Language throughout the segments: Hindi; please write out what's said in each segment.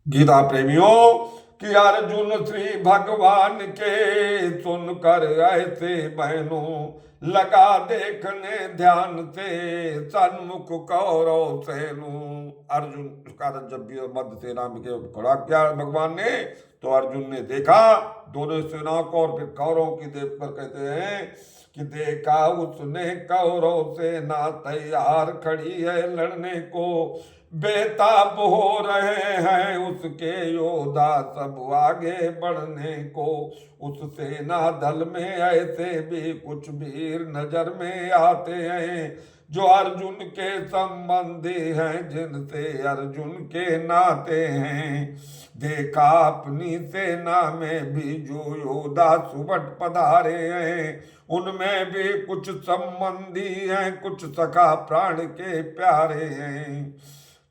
गीता प्रेमियों कि अर्जुन श्री भगवान के सुनकर ऐसे बहनों लगा देखने ध्यान से सन्मुख कौरव सेनु। अर्जुन का जब भी मध्य सेना में के खड़ा किया भगवान ने, तो अर्जुन ने देखा दोनों सेनाओं को और फिर कौरवों की देख कर कहते हैं कि देखा उसने कौरव सेना तैयार खड़ी है लड़ने को, बेताब हो रहे हैं उसके योद्धा सब आगे बढ़ने को। उस सेना दल में ऐसे भी कुछ वीर नजर में आते हैं जो अर्जुन के संबंधी हैं, जिनसे अर्जुन के नाते हैं। देखा अपनी सेना में भी जो योद्धा सुबट पधारे हैं, उनमें भी कुछ संबंधी हैं, कुछ सखा प्राण के प्यारे हैं।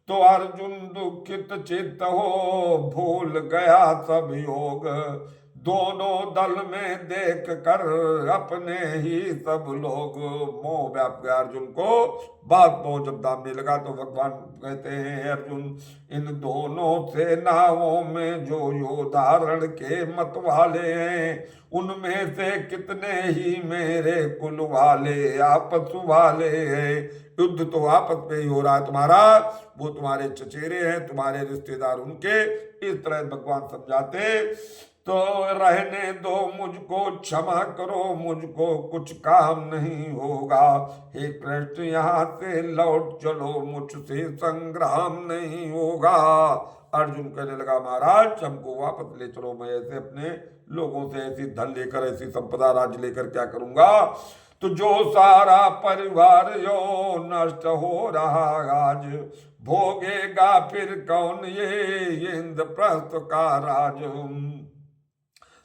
तो अर्जुन दुखित चित्त हो भूल गया सब योग, दोनों दल में देख कर अपने ही सब लोग। मोह व्याप गया अर्जुन को, बात मोह जब दामने लगा तो भगवान कहते हैं अर्जुन, इन दोनों सेनाओं में जो योद्धा रण के मत वाले हैं, उनमें से कितने ही मेरे कुल वाले आपस वाले हैं। युद्ध तो आपस में ही हो रहा है तुम्हारा, वो तुम्हारे चचेरे हैं, तुम्हारे रिश्तेदार उनके। इस तरह भगवान समझाते तो रहने दो मुझको, क्षमा करो मुझको, कुछ काम नहीं होगा। हे कृष्ण यहाँ से लौट चलो, मुझसे संग्राम नहीं होगा। अर्जुन कहने लगा महाराज हमको वापस ले चलो, मैं ऐसे अपने लोगों से ऐसी धन लेकर ऐसी संपदा राज्य लेकर क्या करूंगा। तो जो सारा परिवार यो नष्ट हो रहा आज, भोगेगा फिर कौन ये इंद्रप्रस्थ का राज।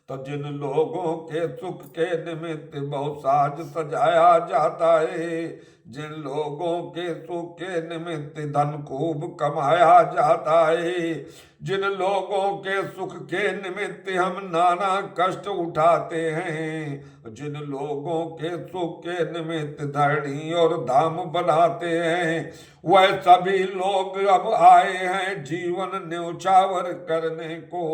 तो जिन लोगों के सुख के निमित्त बहुत साज सजाया जाता है, जिन लोगों के सुख के निमित्त धन खूब कमाया जाता है, जिन लोगों के सुख के निमित्त हम नाना कष्ट उठाते हैं, जिन लोगों के सुख के निमित्त धरणी और धाम बनाते हैं, वह सभी लोग अब आए हैं जीवन न्यौछावर करने को,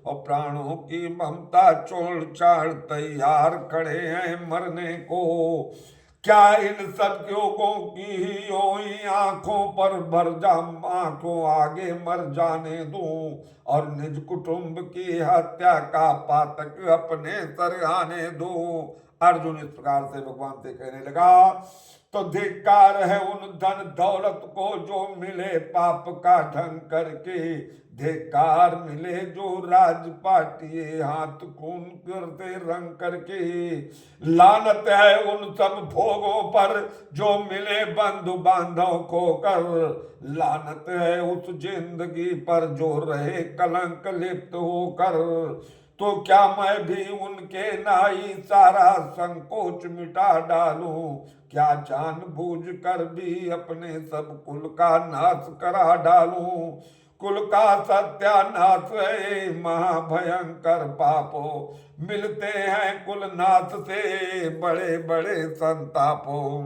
और प्राणों की ममता छोड़ छाड़ तैयार खड़े हैं मरने को। क्या इन सब लोगों की ही आंखों पर भर जा, आंखों आगे मर जाने दूं, और निज कुटुंब की हत्या का पातक अपने सर आने दूं। अर्जुन इस प्रकार से भगवान से कहने लगा। तो धिक्कार है उन धन दौलत को जो मिले पाप का ढंग करके, धिक्कार मिले जो राज पाटिए हाथ खून करते रंग करके। लानत है उन सब भोगों पर जो मिले बंधु बांधव को कर, लानत है उस जिंदगी पर जो रहे कलंक लिप्त होकर। तो क्या मैं भी उनके नाई सारा संकोच मिटा डालूं, क्या जानबूझ कर भी अपने सब कुल का नाश करा डालूं। कुल का सत्यानाश है महाभयंकर पापो, मिलते हैं कुल नाश से बड़े बड़े संतापों।